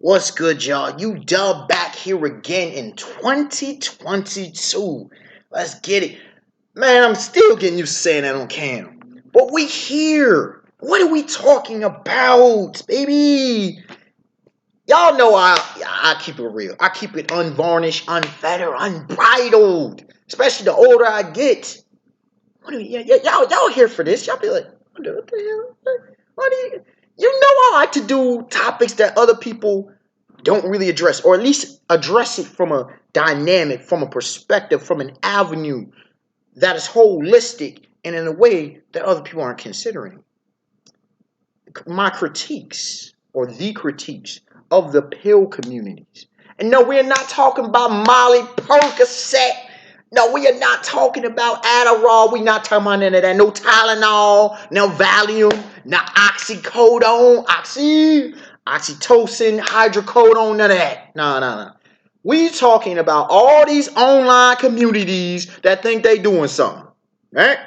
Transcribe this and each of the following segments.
What's good, y'all? You dub back here again in 2022. Let's get it. Man, I'm still getting used to saying that on cam. But we here. What are we talking about, baby? Y'all know I keep it real. I keep it unvarnished, unfettered, unbridled. Especially the older I get. What are y'all here for this? Y'all be like, what the hell? What do you? You know I like to do topics that other people don't really address, or at least address it from a dynamic, from a perspective, from an avenue that is holistic and in a way that other people aren't considering. My critiques, or the critiques, of the pill communities. And no, we're not talking about Molly Percocet. No, we are not talking about Adderall. We're not talking about none of that. No Tylenol, no Valium, no oxycodone, oxytocin, hydrocodone, none of that. No. We talking about all these online communities that think they doing something, right?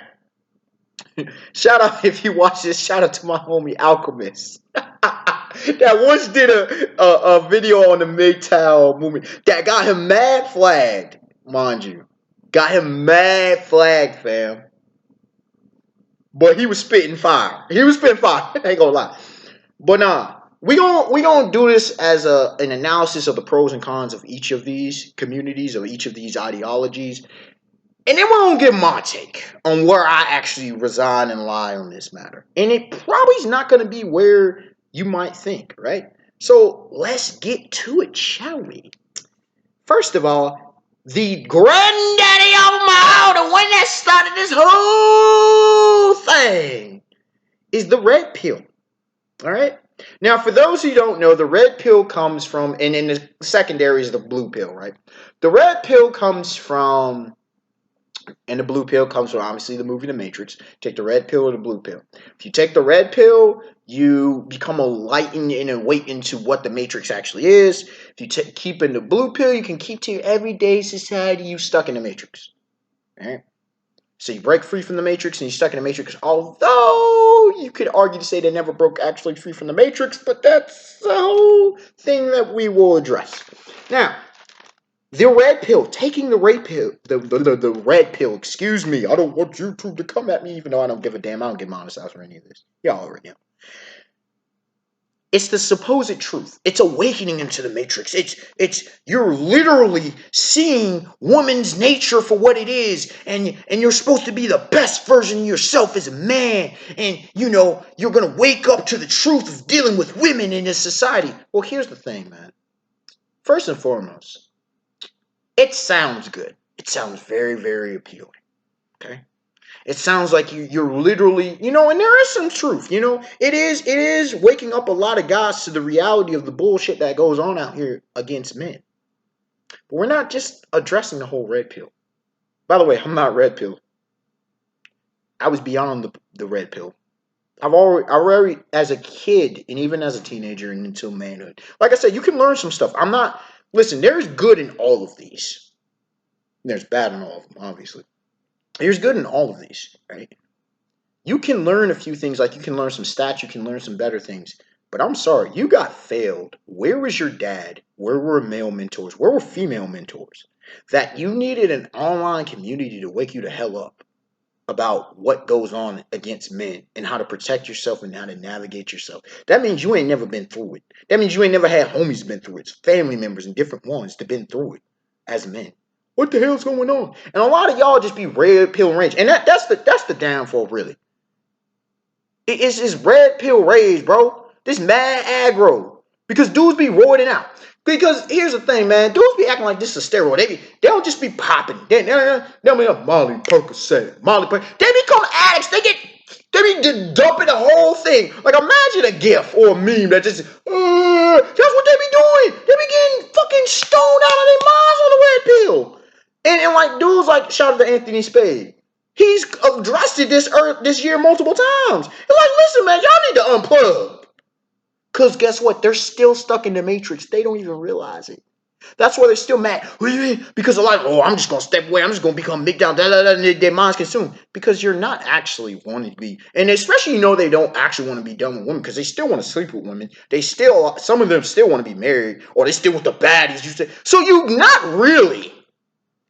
Shout out, if you watch this, shout out to my homie Alchemist. That once did a video on the MGTOW movement that got him mad flagged, mind you. Got him mad flagged, fam. But he was spitting fire. I ain't gonna lie. But nah, we gonna do this as an analysis of the pros and cons of each of these communities, of each of these ideologies. And then we're going to give my take on where I actually reside and lie on this matter. And it probably is not going to be where you might think, right? So let's get to it, shall we? First of all, the granddaddy of them all, the one that started this whole thing, is the red pill. All right? Now, for those who don't know, the red pill comes from, and in the secondary is the blue pill, right? The red pill comes from... And the blue pill comes from, obviously, the movie The Matrix. Take the red pill or the blue pill. If you take the red pill, you become enlightened and awakened to what the Matrix actually is. If you keep in the blue pill, you can keep to your everyday society. You stuck in the Matrix. All right? So you break free from the Matrix and you're stuck in the Matrix. Although you could argue to say they never broke actually free from the Matrix, but that's the whole thing that we will address. Now, the red pill, taking the red pill, the red pill, excuse me. I don't want YouTube to come at me, even though I don't give a damn. I don't give monetized for any of this. Y'all already know. It's the supposed truth. It's awakening into the Matrix. It's you're literally seeing woman's nature for what it is, and you're supposed to be the best version of yourself as a man, and you're gonna wake up to the truth of dealing with women in this society. Well, here's the thing, man. First and foremost, it sounds good. It sounds very, very appealing. Okay? It sounds like you're literally, and there is some truth, It is waking up a lot of guys to the reality of the bullshit that goes on out here against men. But we're not just addressing the whole red pill. By the way, I'm not red pill. I was beyond the red pill. I've already, as a kid, and even as a teenager and until manhood. Like I said, you can learn some stuff. Listen, there's good in all of these. There's bad in all of them, obviously. There's good in all of these, right? You can learn a few things, like you can learn some stats, you can learn some better things. But I'm sorry, you got failed. Where was your dad? Where were male mentors? Where were female mentors? That you needed an online community to wake you the hell up about what goes on against men and how to protect yourself and how to navigate yourself. That means you ain't never been through it. That means you ain't never had homies been through it, family members and different ones that been through it as men. What the hell's going on? And a lot of y'all just be red pill rage, and that's the downfall, really. It's just red pill rage, bro. This mad aggro, because dudes be roiding out. Because here's the thing, man. Dudes be acting like this is a steroid. They don't just be popping. They'll be like Molly Percocet, They become addicts. They be just dumping the whole thing. Like, imagine a gif or a meme that just, that's what they be doing. They be getting fucking stoned out of their minds on the red pill. And like dudes like, shout out to Anthony Spade. He's addressed it this year multiple times. It's like, listen, man, y'all need to unplug. Because guess what? They're still stuck in the Matrix. They don't even realize it. That's why they're still mad. What do you mean? Because a lot of, oh, I'm just gonna step away. I'm just gonna become big down. Da, da, da, and their mind's consumed because you're not actually wanting to be, and especially they don't actually want to be done with women because they still want to sleep with women. They still, some of them still want to be married, or they still with the baddies. You say so you're not really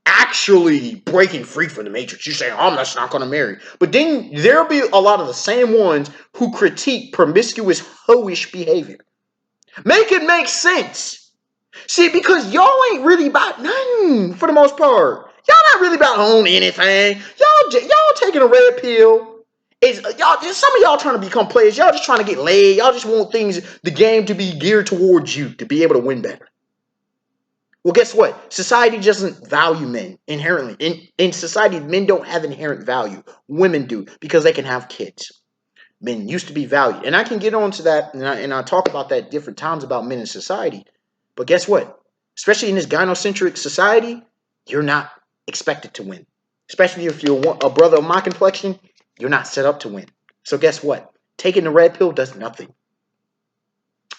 actually breaking free from the matrix. You're saying, I'm just not gonna marry. But then there'll be a lot of the same ones who critique promiscuous hoish behavior. Make it make sense. See, because y'all ain't really about nothing for the most part. Y'all not really about owning anything. Y'all taking a red pill. Some of y'all trying to become players. Y'all just trying to get laid. Y'all just want the game to be geared towards you to be able to win better. Well, guess what? Society doesn't value men inherently. In society, men don't have inherent value. Women do because they can have kids. Men used to be valued, and I can get on to that, and I talk about that different times about men in society. But guess what? Especially in this gynocentric society, you're not expected to win. Especially if you're a brother of my complexion, you're not set up to win. So guess what? Taking the red pill does nothing.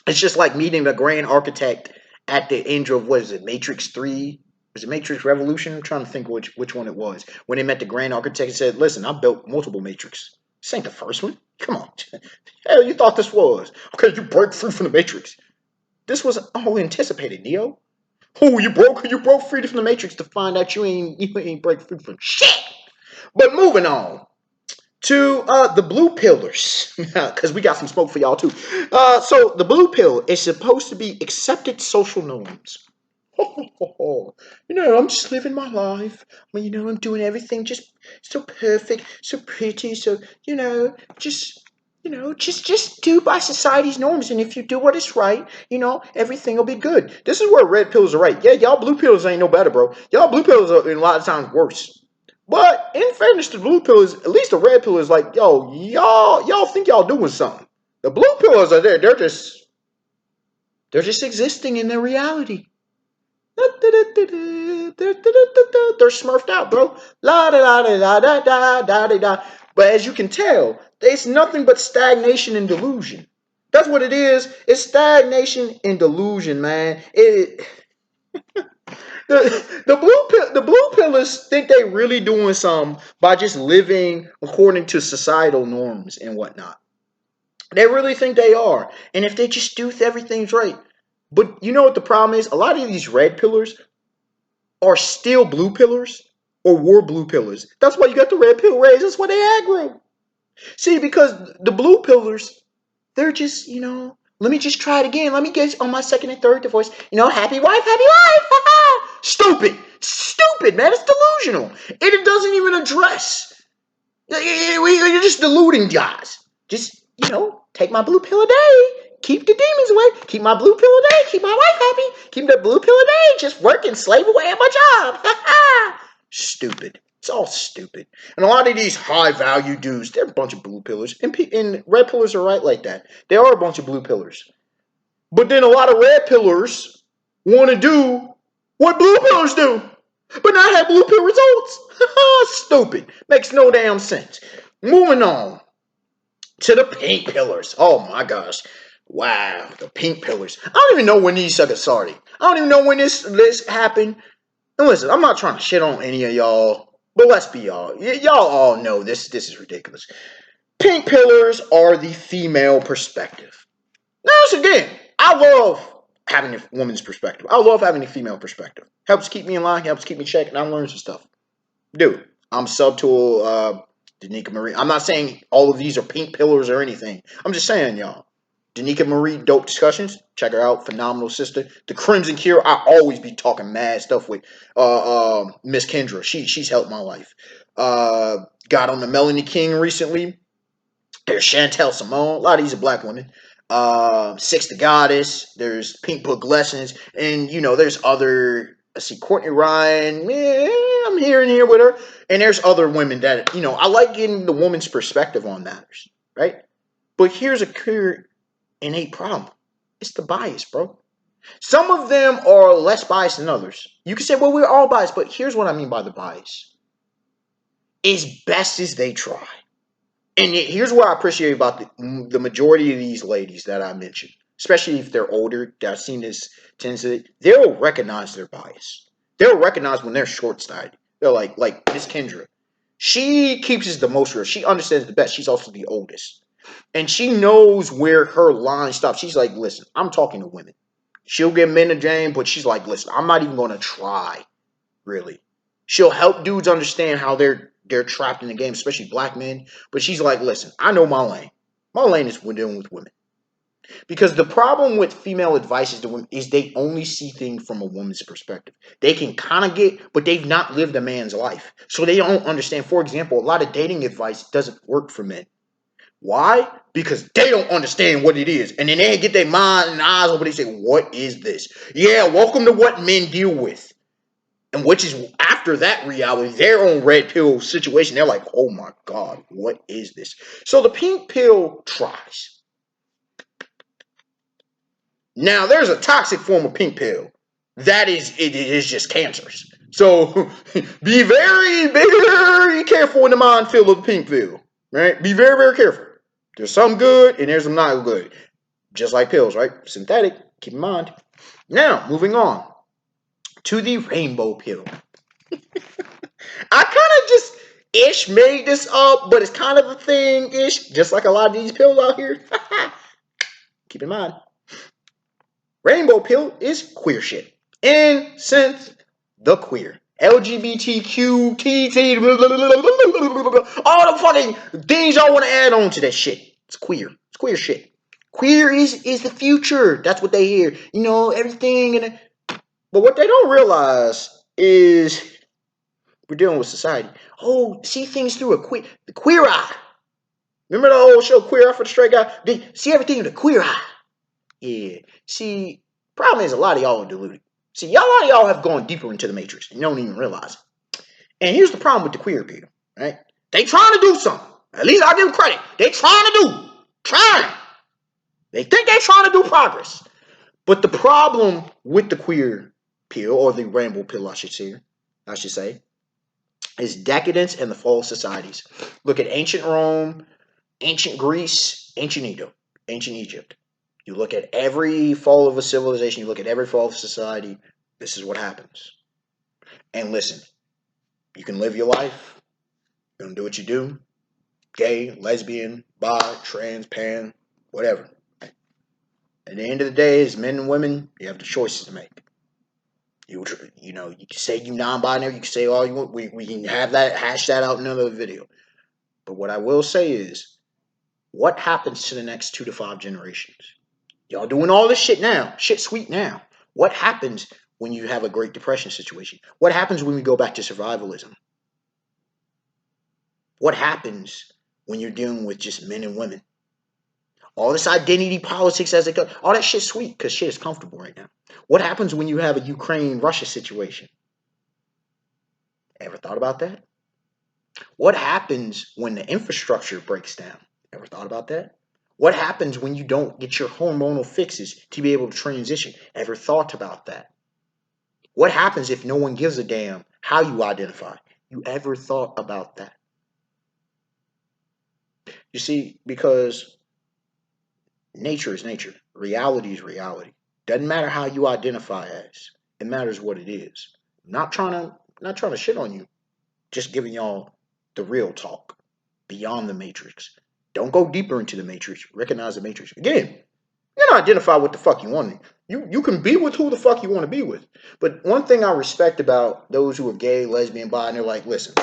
It's just like meeting the grand architect at the end of, what is it, Matrix 3? Was it Matrix Revolution? I'm trying to think which one it was. When they met the grand architect and said, listen, I built multiple Matrix. This ain't the first one. Come on. Hell, you thought this was. Okay, you break free from the Matrix. This was all anticipated, Neo. Oh, you broke free from the Matrix to find out you ain't break free from shit. But moving on to the blue pillars, because we got some smoke for y'all too. So the blue pill is supposed to be accepted social norms. I'm just living my life. I'm doing everything just so perfect, so pretty, so just just do by society's norms, and if you do what is right, everything will be good. This is where red pills are right. Yeah, y'all blue pills ain't no better, bro. Y'all blue pills are a lot of times worse. But in fairness to the blue pillars, at least the red pill is like, yo, y'all think y'all doing something. The blue pillars are there. They're just existing in their reality. They're smurfed out, bro. La da da da da da da da da. But as you can tell, it's nothing but stagnation and delusion. That's what it is. It's stagnation and delusion, man. The blue pillars think they really doing something by just living according to societal norms and whatnot. They really think they are, and if they just do everything's right. But you know what the problem is? A lot of these red pillars are still blue pillars or were blue pillars. That's why you got the red pill rays. That's why they aggro. See, because the blue pillars, they're just, let me just try it again. Let me get on my second and third divorce. Happy wife, happy life. Stupid. Stupid, man. It's delusional. It doesn't even address. You're just deluding guys. Just, take my blue pill a day. Keep the demons away. Keep my blue pill a day. Keep my wife happy. Keep the blue pill a day. Just work and slave away at my job. Stupid. It's all stupid. And a lot of these high value dudes, they're a bunch of blue pillars. And red pillars are right like that. They are a bunch of blue pillars. But then a lot of red pillars want to do what blue pillars do, but not have blue pill results. Stupid. Makes no damn sense. Moving on to the pink pillars. Oh my gosh. Wow, the pink pillars. I don't even know when these suckers started. I don't even know when this happened. And listen, I'm not trying to shit on any of y'all, but let's be y'all. Y'all all know this is ridiculous. Pink pillars are the female perspective. Now, again, I love having a woman's perspective. I love having a female perspective. Helps keep me in line, helps keep me checked, and I learn some stuff. Dude, I'm sub to Danica Marie. I'm not saying all of these are pink pillars or anything. I'm just saying, y'all. Danica Marie, dope discussions. Check her out. Phenomenal sister. The Crimson Cure, I always be talking mad stuff with Miss Kendra. She's helped my life. Got on the Melanie King recently. There's Chantel Simone. A lot of these are black women. Six the Goddess. There's Pink Book Lessons. And, there's other... Let's see, Courtney Ryan. I'm here and here with her. And there's other women that, I like getting the woman's perspective on matters. Right? But here's a clear innate problem. It's the bias, bro. Some of them are less biased than others. You can say, well, we're all biased. But here's what I mean by the bias. As best as they try. And here's what I appreciate about the majority of these ladies that I mentioned. especially if they're older, that I've seen this tendency, they'll recognize their bias. They'll recognize when they're short-sighted. They're like Miss Kendra. She keeps it the most real. She understands the best. She's also the oldest. And she knows where her line stops. She's like, listen, I'm talking to women. She'll get men in the game, but she's like, listen, I'm not even going to try, really. She'll help dudes understand how they're trapped in the game, especially black men. But she's like, listen, I know my lane. My lane is when dealing with women. Because the problem with female advice is they only see things from a woman's perspective. They can kind of get, but they've not lived a man's life. So they don't understand. For example, a lot of dating advice doesn't work for men. Why? Because they don't understand what it is. And then they get their mind and eyes open. They say, what is this? Yeah, welcome to what men deal with. And which is after that reality, their own red pill situation. They're like, oh my God, what is this? So the pink pill tries. Now, there's a toxic form of pink pill. It is just cancerous. So be very, very careful in the minefield of the pink pill. Right? Be very, very careful. There's some good and there's some not good. Just like pills, right? Synthetic. Keep in mind. Now, moving on to the rainbow pill. I kind of just ish made this up, but it's kind of a thing ish, just like a lot of these pills out here. Keep in mind. Rainbow pill is queer shit. In sense, the queer. LGBTQ, TT, all the fucking things y'all want to add on to that shit. It's queer. It's queer shit. Queer is the future. That's what they hear. You know, everything. But what they don't realize is we're dealing with society. Oh, see things through the queer eye. Remember the old show Queer Eye for the Straight Guy? They see everything with a queer eye. Yeah. See, problem is a lot of y'all are deluded. See, a lot of y'all have gone deeper into the matrix and you don't even realize it. And here's the problem with the queer people, right? They trying to do something. At least I give them credit. They trying. They think they trying to do progress. But the problem with the queer pill, or the rainbow pill, I should say, is decadence and the fall of societies. Look at ancient Rome, ancient Greece, ancient Egypt. You look at every fall of a civilization, you look at every fall of society, this is what happens. And listen, you can live your life, you're going to do what you do, gay, lesbian, bi, trans, pan, whatever. At the end of the day, as men and women, you have the choices to make. You can say you non-binary, you can say all you want, we can have that, hash that out in another video. But what I will say is, what happens to the next 2 to 5 generations? Y'all doing all this shit now. Shit sweet now. What happens when you have a Great Depression situation? What happens when we go back to survivalism? What happens when you're dealing with just men and women? All this identity politics as it goes, all that shit's sweet because shit is comfortable right now. What happens when you have a Ukraine-Russia situation? Ever thought about that? What happens when the infrastructure breaks down? Ever thought about that? What happens when you don't get your hormonal fixes to be able to transition? Ever thought about that? What happens if no one gives a damn how you identify? You ever thought about that? You see, because nature is nature. Reality is reality. Doesn't matter how you identify as. It matters what it is. Not trying to shit on you. Just giving y'all the real talk. Beyond the matrix. Don't go deeper into the matrix. Recognize the matrix. Again, you don't identify what the fuck you want. You can be with who the fuck you want to be with. But one thing I respect about those who are gay, lesbian, bi, and they're like, listen,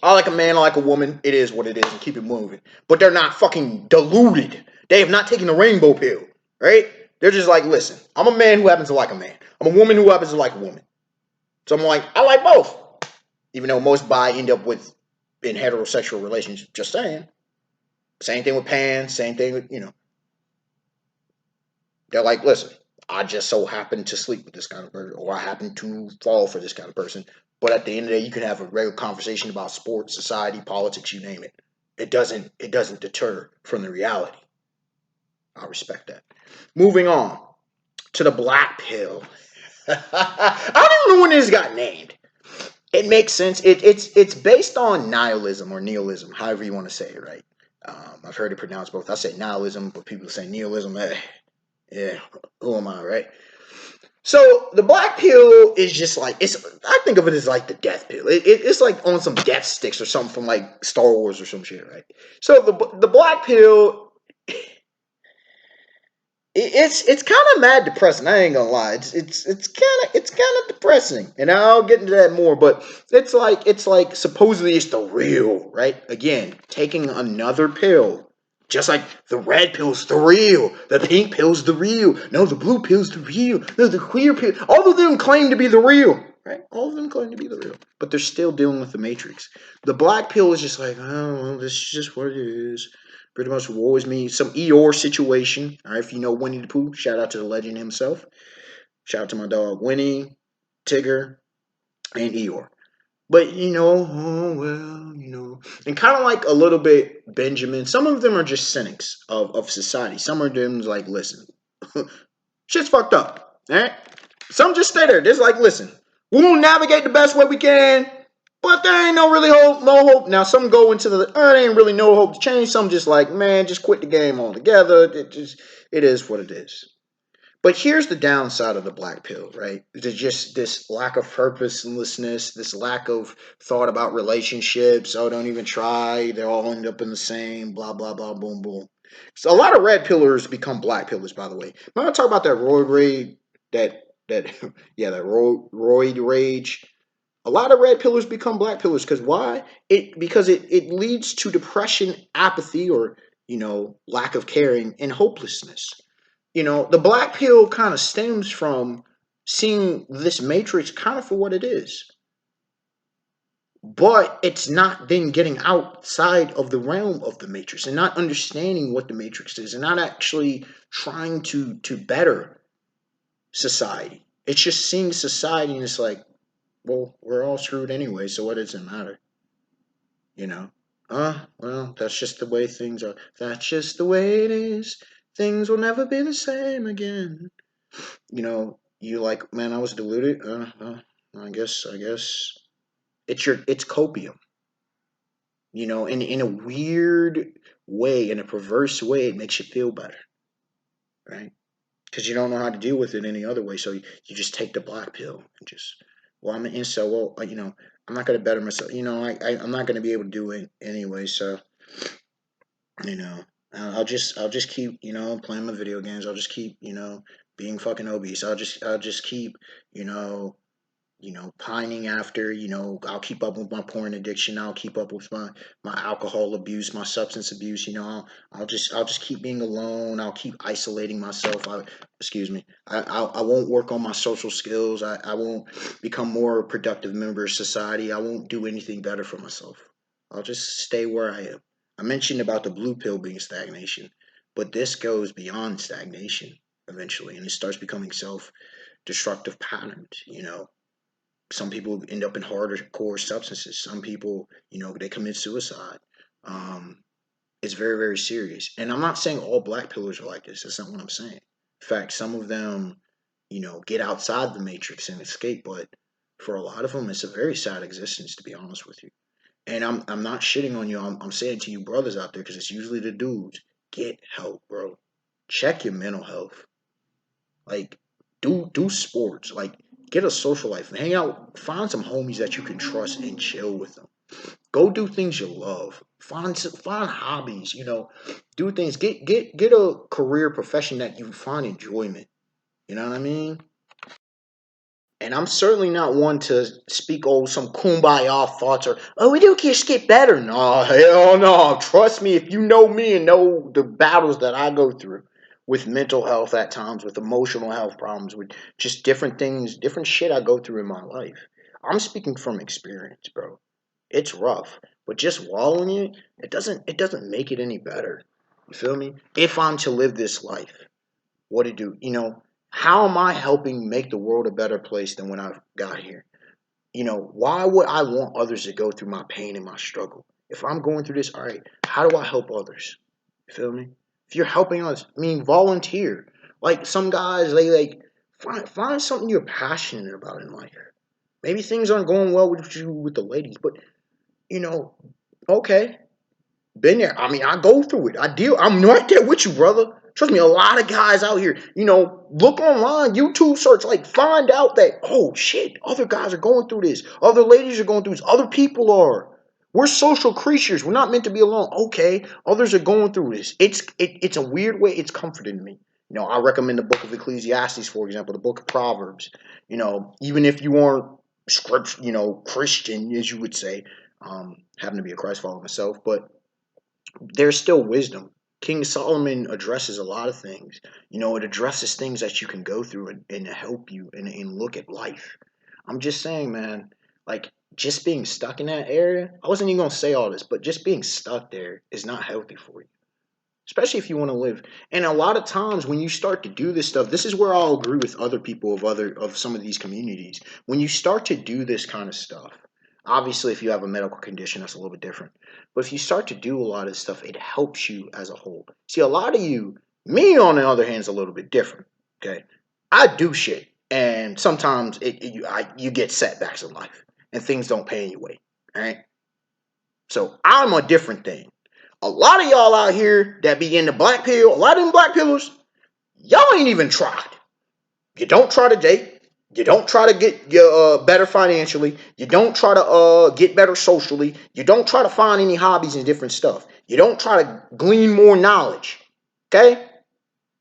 I like a man, I like a woman. It is what it is, and keep it moving. But they're not fucking deluded. They have not taken the rainbow pill, right? They're just like, listen, I'm a man who happens to like a man. I'm a woman who happens to like a woman. So I'm like, I like both. Even though most bi end up in heterosexual relations. Just saying. Same thing with pan. Same thing with, They're like, listen, I just so happen to sleep with this kind of person, or I happen to fall for this kind of person. But at the end of the day, you can have a regular conversation about sports, society, politics, you name it. It doesn't deter from the reality. I respect that. Moving on to the black pill. I don't know when this got named. It makes sense. It's based on nihilism or nihilism, however you want to say it, right? I've heard it pronounced both. I say nihilism, but people say nihilism. Yeah, who am I, right? So the black pill is just like it's. I think of it as like the death pill. It's like on some death sticks or something from like Star Wars or some shit, right? So the black pill, it's kind of mad depressing. I ain't gonna lie. It's kind of depressing, and I'll get into that more. But it's like supposedly it's the real, right? Again, taking another pill. Just like the red pill's the real, the pink pill's the real, no, the blue pill's the real, no, the queer pill. All of them claim to be the real, right? All of them claim to be the real, but they're still dealing with the matrix. The black pill is just like, oh, well, this is just what it is. Pretty much woe is me. Some Eeyore situation. All right, if you know Winnie the Pooh, shout out to the legend himself. Shout out to my dog Winnie, Tigger, and Eeyore. But oh well, and kind of like a little bit Benjamin. Some of them are just cynics of society. Some of them is like, listen, shit's fucked up. All right, some just stay there. Just like, listen, we'll navigate the best way we can, but there ain't no really hope, no hope. Now some go into there ain't really no hope to change. Some just like, man, just quit the game altogether. It is what it is. But here's the downside of the black pill, right? There's just this lack of purposelessness, this lack of thought about relationships. Oh, don't even try. They all end up in the same, blah, blah, blah, boom, boom. So a lot of red pillars become black pillars, by the way. I'm going to talk about that roid rage, that yeah, that roid rage. A lot of red pillars become black pillars because why? Because it leads to depression, apathy, or lack of caring and hopelessness. The black pill kind of stems from seeing this matrix kind of for what it is, but it's not then getting outside of the realm of the matrix and not understanding what the matrix is and not actually trying to better society. It's just seeing society and it's like, well, we're all screwed anyway, so what does it matter? You know? Well, that's just the way things are. That's just the way it is. Things will never be the same again. You like, man, I was deluded. I guess it's copium. In a weird way, in a perverse way, it makes you feel better, right? Because you don't know how to deal with it any other way, so you just take the black pill and just, well, I'm an incel. Well, I'm not gonna better myself. I'm not gonna be able to do it anyway. So, you know, I'll just keep playing my video games. I'll just keep being fucking obese. I'll just keep you know pining after, I'll keep up with my porn addiction. I'll keep up with my alcohol abuse, my substance abuse. I'll just keep being alone. I'll keep isolating myself. Excuse me. I won't work on my social skills. I won't become more productive member of society. I won't do anything better for myself. I'll just stay where I am. I mentioned about the blue pill being stagnation, but this goes beyond stagnation eventually, and it starts becoming self-destructive patterns. Some people end up in hardcore substances. Some people, they commit suicide. Um, it's very, very serious. And I'm not saying all black pillars are like this. That's not what I'm saying. In fact, some of them, get outside the matrix and escape. But for a lot of them, it's a very sad existence, to be honest with you. And I'm not shitting on you. I'm saying to you brothers out there, because it's usually the dudes, get help, bro. Check your mental health. Like, do sports. Like, get a social life. Hang out. Find some homies that you can trust and chill with them. Go do things you love. Find hobbies. Do things. Get a career profession that you find enjoyment. You know what I mean? And I'm certainly not one to speak some kumbaya thoughts or, oh, we do just get better. No, hell no. Trust me, if you know me and know the battles that I go through with mental health at times, with emotional health problems, with just different things, different shit I go through in my life. I'm speaking from experience, bro. It's rough. But just wallowing in it doesn't make it any better. You feel me? If I'm to live this life, what to do? How am I helping make the world a better place than when I got here? Why would I want others to go through my pain and my struggle? If I'm going through this, all right, how do I help others? You feel me? If you're helping others, volunteer. Like some guys, they like find something you're passionate about in life. Maybe things aren't going well with you with the ladies, but you know, okay, been there. I go through it. I deal. I'm right there with you, brother. Trust me, a lot of guys out here, look online, YouTube search, like find out that, oh shit, other guys are going through this. Other ladies are going through this. Other people are. We're social creatures. We're not meant to be alone. Okay, others are going through this. It's a weird way. It's comforting to me. I recommend the book of Ecclesiastes, for example, the book of Proverbs. Even if you aren't script, Christian, as you would say, happen to be a Christ follower myself, but there's still wisdom. King Solomon addresses a lot of things. It addresses things that you can go through and help you and look at life. I'm just saying, man, like just being stuck in that area, I wasn't even going to say all this, but just being stuck there is not healthy for you, especially if you want to live. And a lot of times when you start to do this stuff, this is where I'll agree with other people of some of these communities. When you start to do this kind of stuff, obviously if you have a medical condition, that's a little bit different. But if you start to do a lot of this stuff, it helps you as a whole. See, a lot of you, me on the other hand, is a little bit different. Okay, I do shit, and sometimes you get setbacks in life, and things don't pay anyway. All right, so I'm a different thing. A lot of y'all out here that be in the black pill, a lot of them black pillars, y'all ain't even tried. You don't try to date. You don't try to get better financially. You don't try to get better socially. You don't try to find any hobbies and different stuff. You don't try to glean more knowledge. Okay?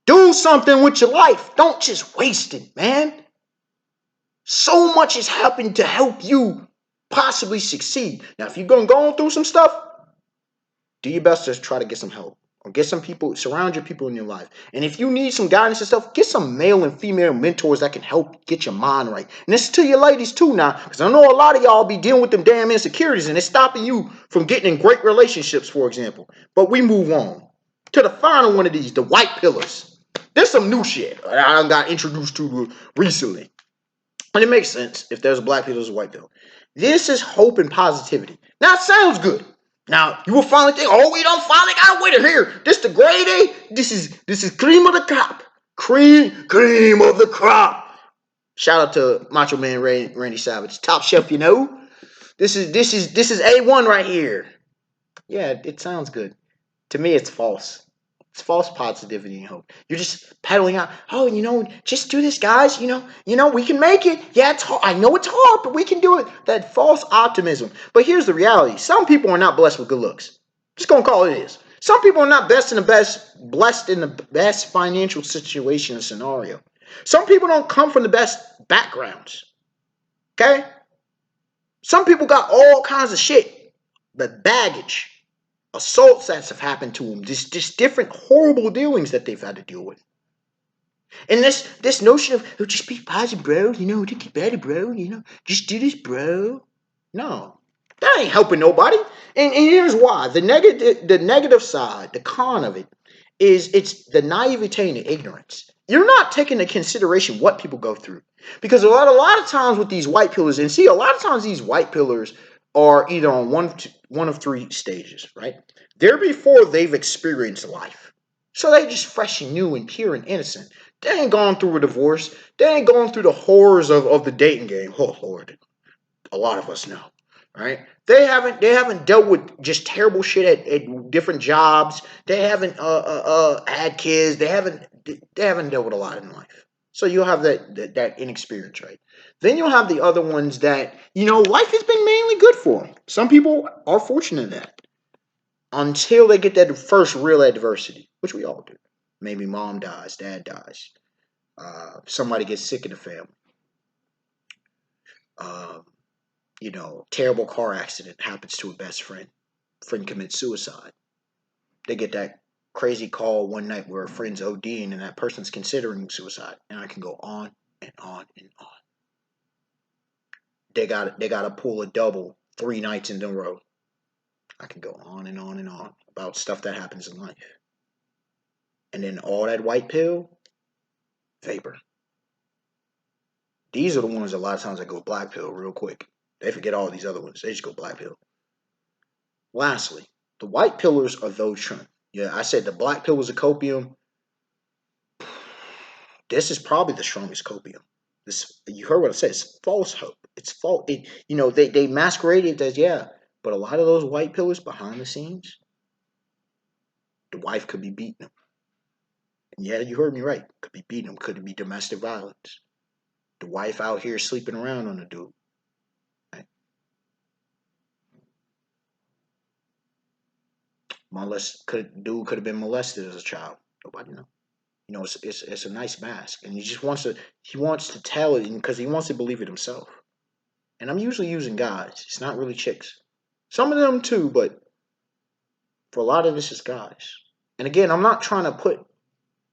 Do something with your life. Don't just waste it, man. So much has happened to help you possibly succeed. Now, if you're going to go through some stuff, do your best to try to get some help. Or get some people, surround your people in your life. And if you need some guidance and stuff, get some male and female mentors that can help get your mind right. And this is to your ladies too now, because I know a lot of y'all be dealing with them damn insecurities and it's stopping you from getting in great relationships, for example. But we move on to the final one of these, the white pillars. There's some new shit I got introduced to recently. And it makes sense if there's a black pill, there's a white pill. This is hope and positivity. Now it sounds good. Now you will finally think, oh, we don't finally got a winner here. This the grade A. This is cream of the crop. Cream of the crop. Shout out to Macho Man Randy Savage, top chef. This is A1 right here. Yeah, it sounds good. To me, it's false. It's false positivity and hope. You're just peddling out. Oh, just do this, guys. We can make it. Yeah, it's hard. I know it's hard, but we can do it. That false optimism. But here's the reality: some people are not blessed with good looks. Just gonna call it is. Some people are not blessed in the best financial situation and scenario. Some people don't come from the best backgrounds. Okay. Some people got all kinds of shit, but baggage, assaults that have happened to them, just different horrible dealings that they've had to deal with. And this notion of, oh, just be positive, bro, it'll get better, bro, just do this, bro. No, that ain't helping nobody. And here's why. The negative side, the con of it, is it's the naivete and the ignorance. You're not taking into consideration what people go through. Because a lot of times with these white pillars, and see, a lot of times these white pillars are either on one of three stages, right? They're before they've experienced life. So they just fresh and new and pure and innocent. They ain't gone through a divorce. They ain't gone through the horrors of the dating game. Oh Lord. A lot of us know. Right? They haven't dealt with just terrible shit at different jobs. They haven't had kids. They haven't dealt with a lot in life. So you'll have that inexperience, right? Then you'll have the other ones that, life has been mainly good for them. Some people are fortunate in that until they get that first real adversity, which we all do. Maybe mom dies, dad dies, somebody gets sick in the family. Um, terrible car accident happens to a best friend. Friend commits suicide. They get that crazy call one night where a friend's ODing and that person's considering suicide. And I can go on and on and on. They got to pull a double 3 nights in a row. I can go on and on and on about stuff that happens in life. And then all that white pill, vapor. These are the ones a lot of times that go black pill real quick. They forget all these other ones. They just go black pill. Lastly, the white pillars are those trim. Yeah, I said the black pill was a copium. This is probably the strongest copium. You heard what I said. It's false hope. It's false. They masquerade it as, yeah, but a lot of those white pillars behind the scenes, the wife could be beating them. Yeah, you heard me right. Could be beating him. Could it be domestic violence? The wife out here sleeping around on the dude. Right? Dude could have been molested as a child. Nobody knows. It's a nice mask, and he wants to tell it because he wants to believe it himself. And I'm usually using guys. It's not really chicks. Some of them too, but for a lot of this, it's guys. And again, I'm not trying to put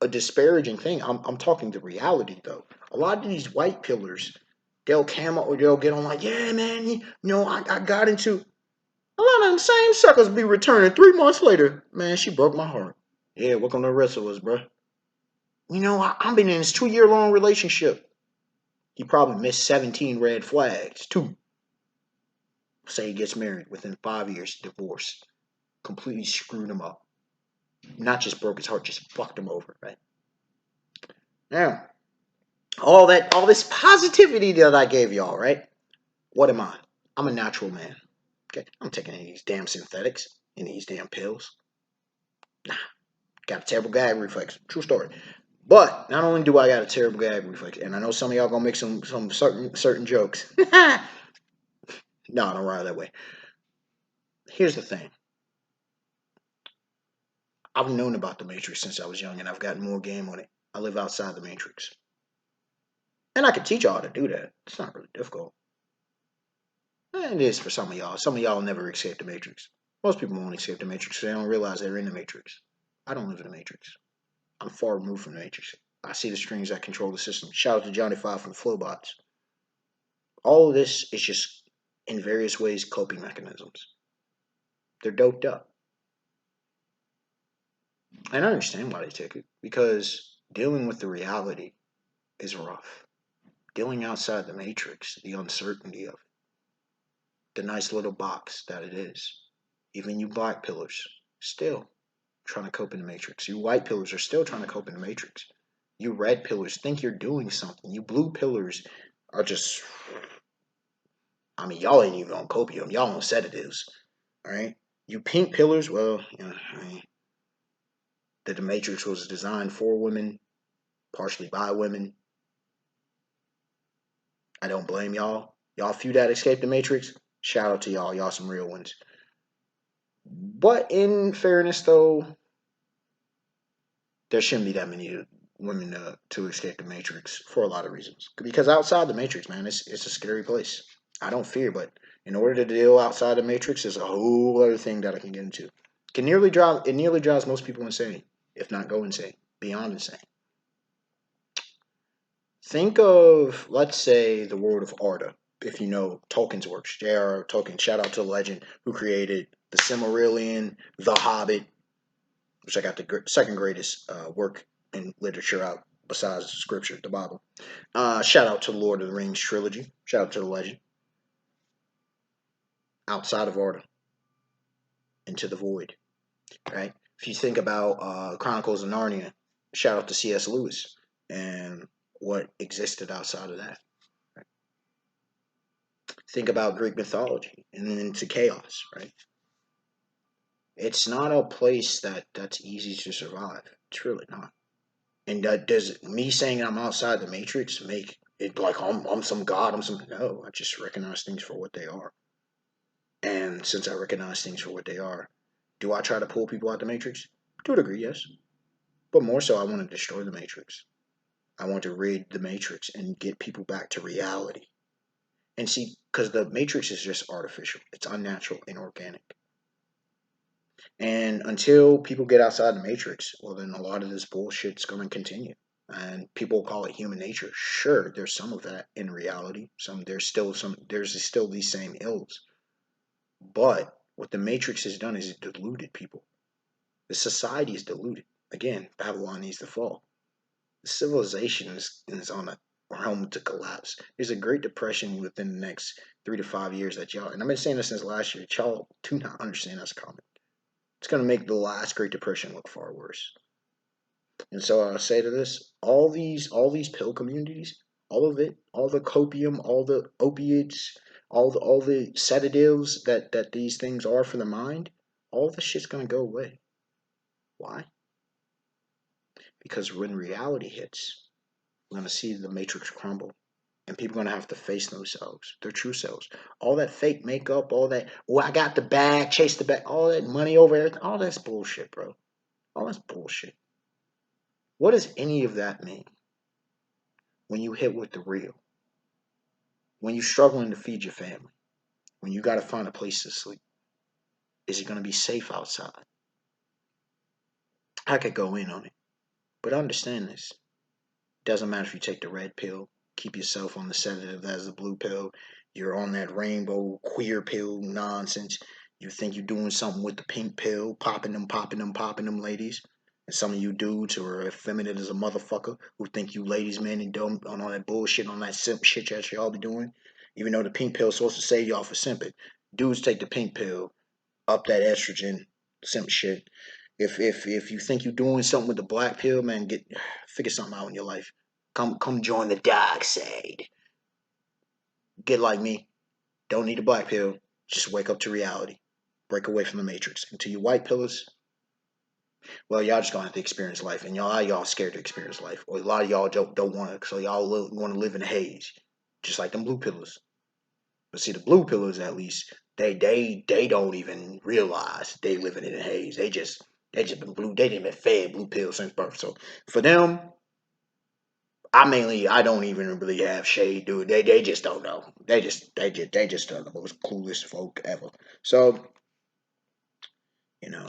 a disparaging thing. I'm talking the reality though. A lot of these white pillars, they'll come up or they'll get on like, yeah, man, I got into. A lot of them same suckers be returning 3 months later. Man, she broke my heart. Yeah, welcome to the rest of us, bro. I've been in this 2 year long relationship. He probably missed 17 red flags. Two. Say he gets married within 5 years, divorced. Completely screwed him up. Not just broke his heart, just fucked him over, right? Now, all this positivity that I gave y'all, right? What am I? I'm a natural man. Okay, I'm taking any of these damn synthetics, any of these damn pills. Nah, got a terrible gag reflex. True story. But not only do I got a terrible gag reflex, and I know some of y'all gonna make some certain jokes. No, don't ride that way. Here's the thing. I've known about the Matrix since I was young, and I've gotten more game on it. I live outside the Matrix, and I can teach y'all how to do that. It's not really difficult. And it is for some of y'all. Some of y'all never escape the Matrix. Most people won't escape the Matrix. They don't realize they're in the Matrix. I don't live in the Matrix. I'm far removed from the Matrix. I see the strings that control the system. Shout out to Johnny Five from the Flowbots. All of this is just, in various ways, coping mechanisms. They're doped up. And I understand why they take it. Because dealing with the reality is rough. Dealing outside the Matrix, the uncertainty of it, the nice little box that it is. Even you black pillars, still trying to cope in the Matrix. You white pillars are still trying to cope in the Matrix. You red pillars think you're doing something. You blue pillars are just, I mean, y'all ain't even on copium. Y'all on sedatives. All right? You pink pillars, well, that the Matrix was designed for women, partially by women. I don't blame y'all. Y'all few that escaped the Matrix, shout out to y'all. Y'all some real ones. But in fairness, though, there shouldn't be that many women to escape the Matrix for a lot of reasons. Because outside the Matrix, man, it's a scary place. I don't fear, but in order to deal outside the Matrix, is a whole other thing that I can get into. It nearly drives most people insane, if not go insane, beyond insane. Think of, let's say, the world of Arda, if you know Tolkien's works. J.R.R. Tolkien, shout out to the legend who created the Silmarillion, The Hobbit, which I got the second greatest work in literature out besides scripture, the Bible. Shout out to the Lord of the Rings trilogy. Shout out to the legend. Outside of Arda, into the void, right? If you think about Chronicles of Narnia, shout out to C.S. Lewis and what existed outside of that. Right? Think about Greek mythology and then into chaos, right? It's not a place that's easy to survive. It's really not. And does me saying I'm outside the matrix make it like I'm some god? I'm some no. I just recognize things for what they are. And since I recognize things for what they are, do I try to pull people out the matrix? To a degree, yes. But more so, I want to destroy the matrix. I want to rid the matrix and get people back to reality. And see, because the matrix is just artificial. It's unnatural and organic. And until people get outside the matrix, well, then a lot of this bullshit's going to continue. And people call it human nature. Sure, there's some of that in reality. There's still these same ills. But what the matrix has done is it deluded people. The society is deluded. Again, Babylon needs to fall. The civilization is on a realm to collapse. There's a Great Depression within the next 3 to 5 years that y'all, and I've been saying this since last year, y'all do not understand that's coming. It's going to make the last Great Depression look far worse. And so I say to this, all these pill communities, all of it, all the copium, all the opiates, all the sedatives that these things are for the mind, all this shit's gonna go away. Why? Because when reality hits, we're going to see the matrix crumble. And people are going to have to face themselves, their true selves. All that fake makeup, all that, oh, I got the bag, chase the bag, all that money over everything, all that's bullshit, bro. All that's bullshit. What does any of that mean when you hit with the real? When you're struggling to feed your family? When you got to find a place to sleep? Is it going to be safe outside? I could go in on it. But understand this. Doesn't matter if you take the red pill, keep yourself on the sedative as the blue pill, you're on that rainbow queer pill nonsense. You think you're doing something with the pink pill, popping them, popping them, popping them, ladies. And some of you dudes who are effeminate as a motherfucker who think you ladies, men, and dumb on all that bullshit, on that simp shit that y'all be doing. Even though the pink pill's supposed to save y'all for simping. Dudes take the pink pill, up that estrogen, simp shit. If you think you're doing something with the black pill, man, figure something out in your life. Come join the dark side. Get like me. Don't need a black pill. Just wake up to reality. Break away from the matrix. And to you white pillars, well, y'all just gonna have to experience life, and y'all scared to experience life, or a lot of y'all don't want to, so y'all want to live in a haze, just like them blue pillars. But see, the blue pillars at least they don't even realize they living in a haze. They just been blue. They didn't been fed blue pills since birth. So for them, I don't even really have shade, dude. They just don't know. They just are the most coolest folk ever. So you know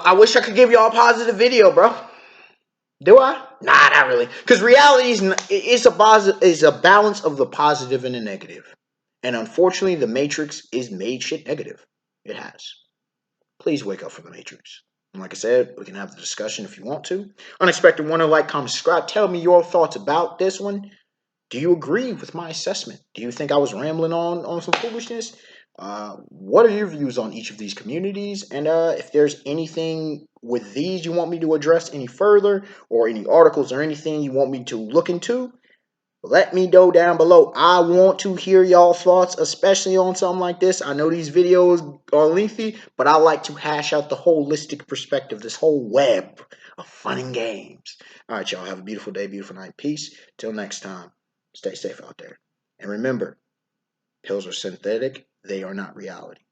I wish I could give y'all a positive video, bro. Do I? Nah, not really. Because reality is a balance of the positive and the negative. And unfortunately, the Matrix is made shit negative. It has. Please wake up from the Matrix. And like I said, we can have the discussion if you want to. Unexpected Wonder, like, comment, subscribe. Tell me your thoughts about this one. Do you agree with my assessment? Do you think I was rambling on some foolishness? What are your views on each of these communities? And if there's anything with these you want me to address any further, or any articles or anything you want me to look into, let me know down below. I want to hear y'all thoughts, especially on something like this. I know these videos are lengthy, but I like to hash out the holistic perspective, this whole web of fun and games. All right, y'all. Have a beautiful day, beautiful night. Peace. Till next time. Stay safe out there. And remember, pills are synthetic. They are not reality.